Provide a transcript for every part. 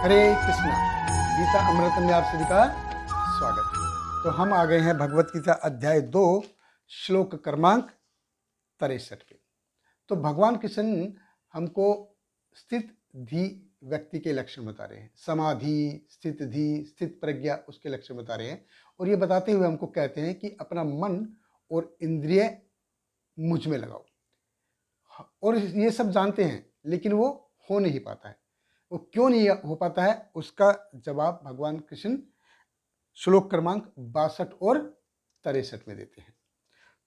हरे कृष्णा। गीता अमृत में आप सभी का स्वागत है। तो हम आ गए हैं भगवत गीता अध्याय 2 श्लोक क्रमांक 63 पे। तो भगवान कृष्ण हमको स्थित धी व्यक्ति के लक्षण बता रहे हैं। समाधि, स्थित धी, स्थित प्रज्ञा, उसके लक्षण बता रहे हैं। और ये बताते हुए हमको कहते हैं कि अपना मन और इंद्रिय मुझ में लगाओ। और ये सब जानते हैं, लेकिन वो हो नहीं पाता है। वो क्यों नहीं हो पाता है, उसका जवाब भगवान कृष्ण श्लोक क्रमांक 62 और 63 में देते हैं।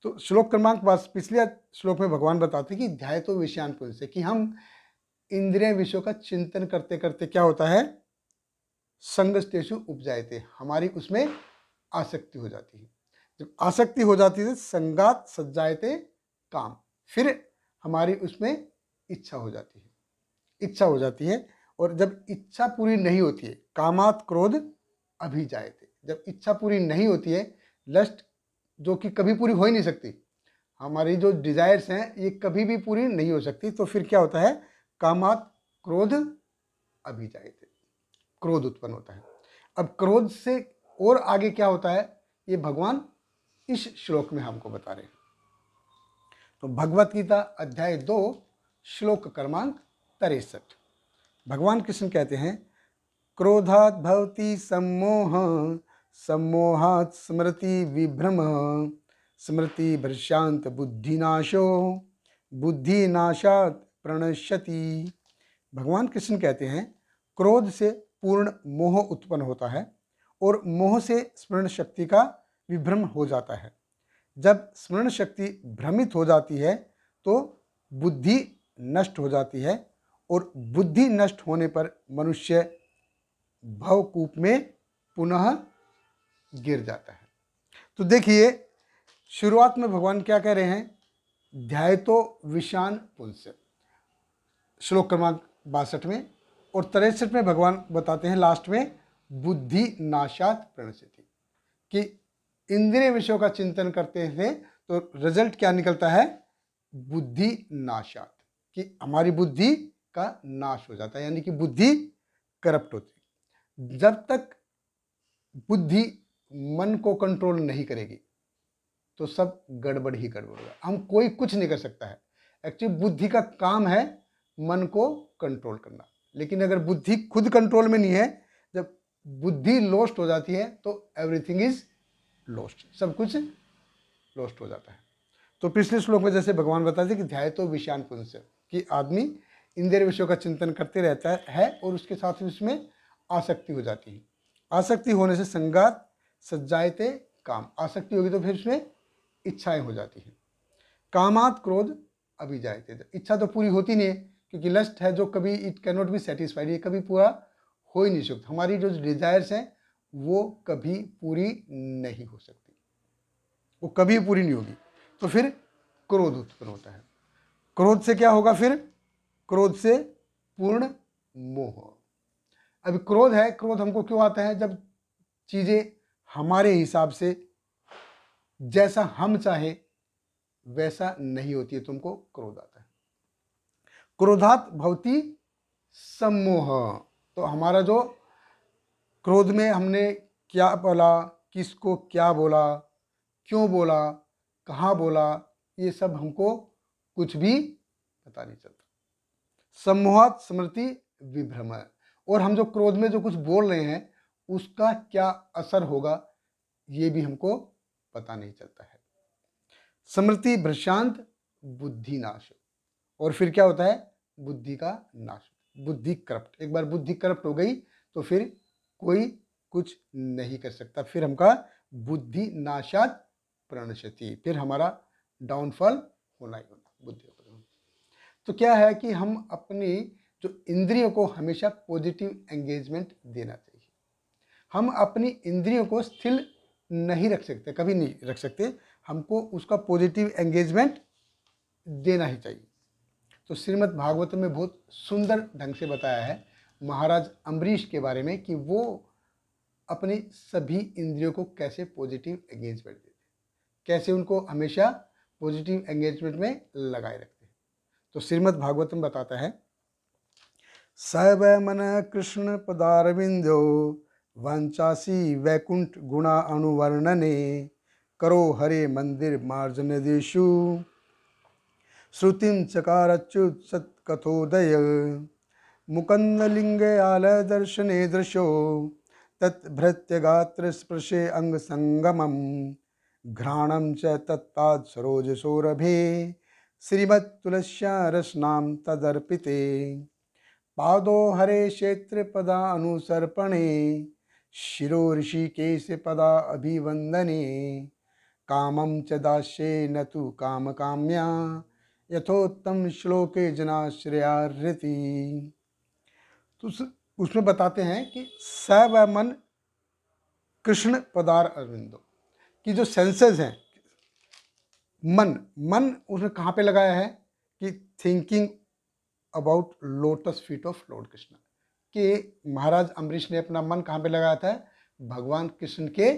तो श्लोक क्रमांक पिछले श्लोक में भगवान बताते हैं कि ध्याय तो विषयान पुरुष से, कि हम इंद्रिय विषयों का चिंतन करते करते क्या होता है, संगस्तेषु उपजायते, हमारी उसमें आसक्ति हो जाती है। जब आसक्ति हो जाती है, संगात सज्जायते काम, फिर हमारी उसमें इच्छा हो जाती है। इच्छा हो जाती है, और जब इच्छा पूरी नहीं होती है, कामात क्रोध अभिजायते, जब इच्छा पूरी नहीं होती है, लस्ट जो कि कभी पूरी हो ही नहीं सकती, हमारी जो डिजायर्स हैं ये कभी भी पूरी नहीं हो सकती, तो फिर क्या होता है, कामात क्रोध अभिजायते, क्रोध उत्पन्न होता है। अब क्रोध से और आगे क्या होता है, ये भगवान इस श्लोक में हमको बता रहे हैं। तो भगवत गीता अध्याय 2 श्लोक क्रमांक 63, भगवान कृष्ण कहते हैं, क्रोधात् भवति सम्मोह, सम्मोहात् स्मृति विभ्रम, स्मृति भ्रशांत बुद्धिनाशो, बुद्धिनाशात् प्रणश्यति। भगवान कृष्ण कहते हैं, क्रोध से पूर्ण मोह उत्पन्न होता है, और मोह से स्मरण शक्ति का विभ्रम हो जाता है। जब स्मरण शक्ति भ्रमित हो जाती है तो बुद्धि नष्ट हो जाती है, और बुद्धि नष्ट होने पर मनुष्य भवकूप में पुनः गिर जाता है। तो देखिए, शुरुआत में भगवान क्या कह रहे हैं, ध्याय तो विषान पुंस, श्लोक क्रमांक 62 में, और 63 में भगवान बताते हैं लास्ट में, बुद्धि नाशात प्रणश्यति, कि इंद्रिय विषयों का चिंतन करते हैं तो रिजल्ट क्या निकलता है, बुद्धि नाशात, कि हमारी बुद्धि का नाश हो जाता है, यानी कि बुद्धि करप्ट होती है। जब तक बुद्धि मन को कंट्रोल नहीं करेगी तो सब गड़बड़ ही गड़बड़ होगा, हम कोई कुछ नहीं कर सकता है। एक्चुअली बुद्धि का काम है मन को कंट्रोल करना, लेकिन अगर बुद्धि खुद कंट्रोल में नहीं है, जब बुद्धि लॉस्ट हो जाती है तो एवरीथिंग इज लॉस्ट, सब कुछ लॉस्ट हो जाता है। तो पिछले श्लोक में जैसे भगवान बताते हैं कि ध्याय तो विषयान पुंस, कि आदमी इंद्रिय विषयों का चिंतन करते रहता है और उसके साथ ही उसमें आसक्ति हो जाती है। आसक्ति होने से संगात सज्जायते काम, आसक्ति होगी तो फिर उसमें इच्छाएं हो जाती हैं। कामात क्रोध अभिजायते, इच्छा तो पूरी होती नहीं है, क्योंकि लस्ट है जो कभी it can not be satisfied, ये कभी पूरा हो ही नहीं सकता। हमारी जो डिजायर्स हैं वो कभी पूरी नहीं हो सकती, वो कभी पूरी नहीं होगी। तो फिर क्रोध उत्पन्न होता है। क्रोध से क्या होगा, फिर क्रोध से पूर्ण मोह। अभी क्रोध है, क्रोध हमको क्यों आता है, जब चीजें हमारे हिसाब से जैसा हम चाहे वैसा नहीं होती है, तुमको क्रोध आता है। क्रोधात भवति सम्मोह, तो हमारा जो क्रोध में हमने क्या बोला, किसको क्या बोला, क्यों बोला, कहाँ बोला, ये सब हमको कुछ भी पता नहीं चलता। सम्मोहात स्मृति विभ्रम, और हम जो क्रोध में जो कुछ बोल रहे हैं उसका क्या असर होगा ये भी हमको पता नहीं चलता है। स्मृति भ्रशांत बुद्धि नाश, और फिर क्या होता है, बुद्धि का नाश, बुद्धि करप्ट। एक बार बुद्धि करप्ट हो गई तो फिर कोई कुछ नहीं कर सकता, फिर हमका बुद्धि नाशात प्रणश्यति, फिर हमारा डाउनफॉल होना ही होना, बुद्धि का। तो क्या है कि हम अपनी जो इंद्रियों को हमेशा पॉजिटिव एंगेजमेंट देना चाहिए। हम अपनी इंद्रियों को स्थिर नहीं रख सकते, कभी नहीं रख सकते, हमको उसका पॉजिटिव एंगेजमेंट देना ही चाहिए। तो श्रीमद् भागवत में बहुत सुंदर ढंग से बताया है महाराज अम्बरीश के बारे में, कि वो अपनी सभी इंद्रियों को कैसे पॉजिटिव एंगेजमेंट देते, कैसे उनको हमेशा पॉजिटिव एंगेजमेंट में लगाए रखते हैं। तो श्रीमद् भागवत में बताता है, सैव मन कृष्ण पदारविंदो वांचासी वैकुंठ गुणा अनुवर्णने करो हरे मंदिर मार्जन देशु श्रुतिं चकारच्युत सत्कथोदय मुकंदलिंगे आल दर्शने दृशो तत्भृत्य गात्र स्पृशे अंग संगमम घ्राणं च तत्पाद सरोज सौरभे श्रीमत्तुलस्या रसनाम तदर्पिते पादो हरे क्षेत्र पदा अनुसर्पणे शिरो ऋषिकेश पदा अभिवंदने कामं च दास्ये न तु काम काम्या यथोत्तम श्लोके जनाश्रयार्हति। तो उसमें बताते हैं कि स व मन कृष्ण पदार अरविंदो की जो सेंसेस हैं, मन उसने कहाँ पे लगाया है कि thinking about lotus feet of Lord Krishna, कि महाराज अम्बरीश ने अपना मन कहाँ पे लगाया था, भगवान कृष्ण के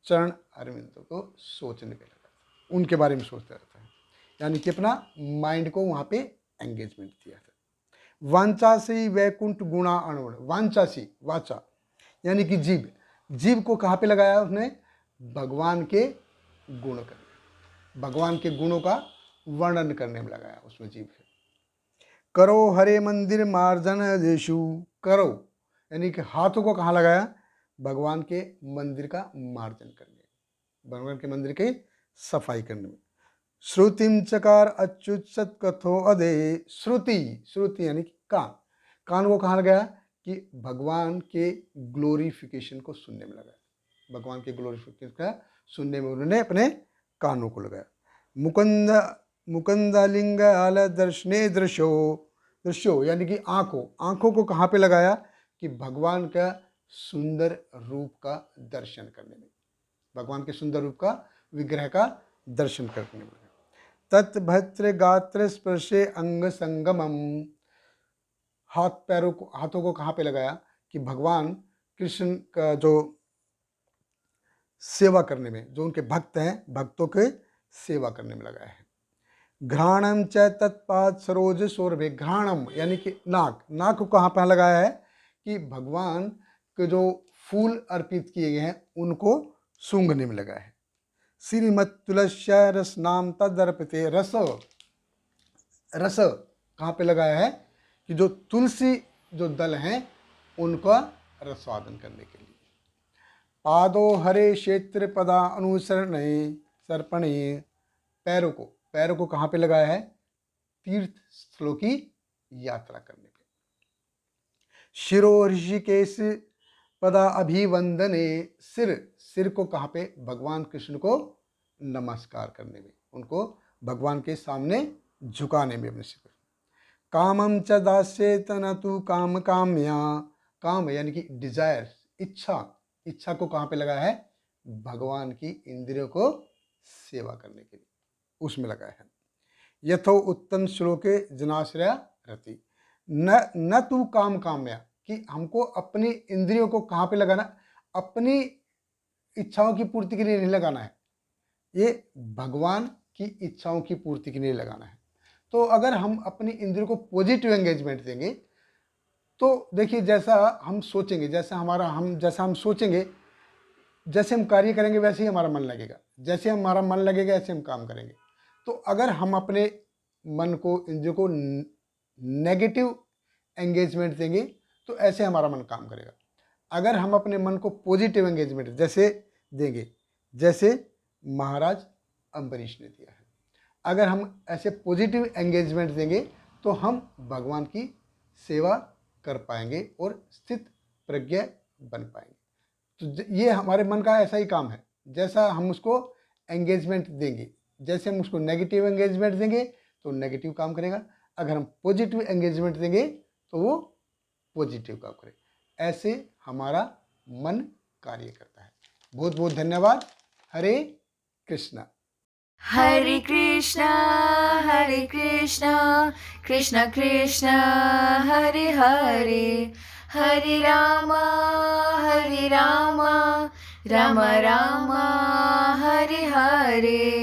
चरण अरविंदों को सोचने पे लगा, उनके बारे में सोचता रहता है, यानी कि अपना माइंड को वहाँ पे एंगेजमेंट दिया था। वांचासी वैकुंठ गुणा अणुण, वांचासी वाचा यानी कि जीव को कहाँ पे लगाया उसने, भगवान के गुण करने, भगवान के गुणों का वर्णन करने में लगाया उसमें जीव है। करो हरे मंदिर मार्जन देशु, करो यानी कि हाथों को कहाँ लगाया, भगवान के मंदिर का मार्जन करने, भगवान के मंदिर की सफाई करने में। श्रुतिम चकार अच्युत सत्कथो अदे, श्रुति यानी कि कान को कहाँ लगाया, कि भगवान के ग्लोरिफिकेशन को सुनने में लगाया, भगवान के ग्लोरिफिकेशन का सुनने में उन्होंने अपने कानों को लगाया। मुकंदालिंग आल दर्शने दृश्यो यानी कि आंखों को कहाँ पे लगाया, कि भगवान का सुंदर रूप का दर्शन करने में, भगवान के सुंदर रूप का विग्रह का दर्शन करने में। तत्भद्र गात्र स्पर्शे अंग संगमम, हाथों को कहाँ पे लगाया, कि भगवान कृष्ण का जो सेवा करने में, जो उनके भक्त हैं, भक्तों के सेवा करने में लगाया है। घ्राणम च तत्पाद सरोज सौरभे, घ्राणम यानी कि नाक को कहाँ पर लगाया है, कि भगवान के जो फूल अर्पित किए गए हैं उनको सूंघने में लगाया है। श्रीमत्तुलस्या रसनाम तदर्पिते, रस कहाँ पे लगाया है, कि जो तुलसी जो दल हैं उनका रसवादन करने के लिए। पादो हरे क्षेत्र पदा अनुसरण सर्पणे, पैरों को कहाँ पे लगाया है, तीर्थ स्थलों की यात्रा करने पे। शिरो ऋषिकेश पदा अभिवंदने, सिर को कहाँ पे, भगवान कृष्ण को नमस्कार करने में, उनको भगवान के सामने झुकाने में अपने सिर। कामम च दास्येत न तु काम काम्या, काम यानी कि डिजायर, इच्छा को कहाँ पे लगाया है, भगवान की इंद्रियों को सेवा करने के लिए उसमें लगाया है। यथो उत्तम श्लोके जनाश्रया रति, न तू काम काम्या, कि हमको अपनी इंद्रियों को कहाँ पे लगाना, अपनी इच्छाओं की पूर्ति के लिए नहीं लगाना है, ये भगवान की इच्छाओं की पूर्ति के लिए लगाना है। तो अगर हम अपनी इंद्रियों को पॉजिटिव एंगेजमेंट देंगे तो देखिए, जैसा हम सोचेंगे, जैसा हम सोचेंगे, जैसे हम कार्य करेंगे वैसे ही हमारा मन लगेगा, जैसे हमारा मन लगेगा ऐसे हम काम करेंगे। तो अगर हम अपने मन को, इंद्रियों को नेगेटिव एंगेजमेंट देंगे तो ऐसे हमारा मन काम करेगा। अगर हम अपने मन को पॉजिटिव एंगेजमेंट जैसे देंगे, जैसे महाराज अम्बरीश ने दिया है, अगर हम ऐसे पॉजिटिव एंगेजमेंट देंगे तो हम भगवान की सेवा कर पाएंगे और स्थित प्रज्ञ बन पाएंगे। तो ये हमारे मन का ऐसा ही काम है, जैसा हम उसको एंगेजमेंट देंगे, जैसे हम उसको नेगेटिव एंगेजमेंट देंगे तो नेगेटिव काम करेगा, अगर हम पॉजिटिव एंगेजमेंट देंगे तो वो पॉजिटिव काम करेगा। ऐसे हमारा मन कार्य करता है। बहुत बहुत धन्यवाद। हरे कृष्णा। हरे कृष्णा कृष्णा कृष्णा हरे हरे, हरे रामा राम राम हरे हरे।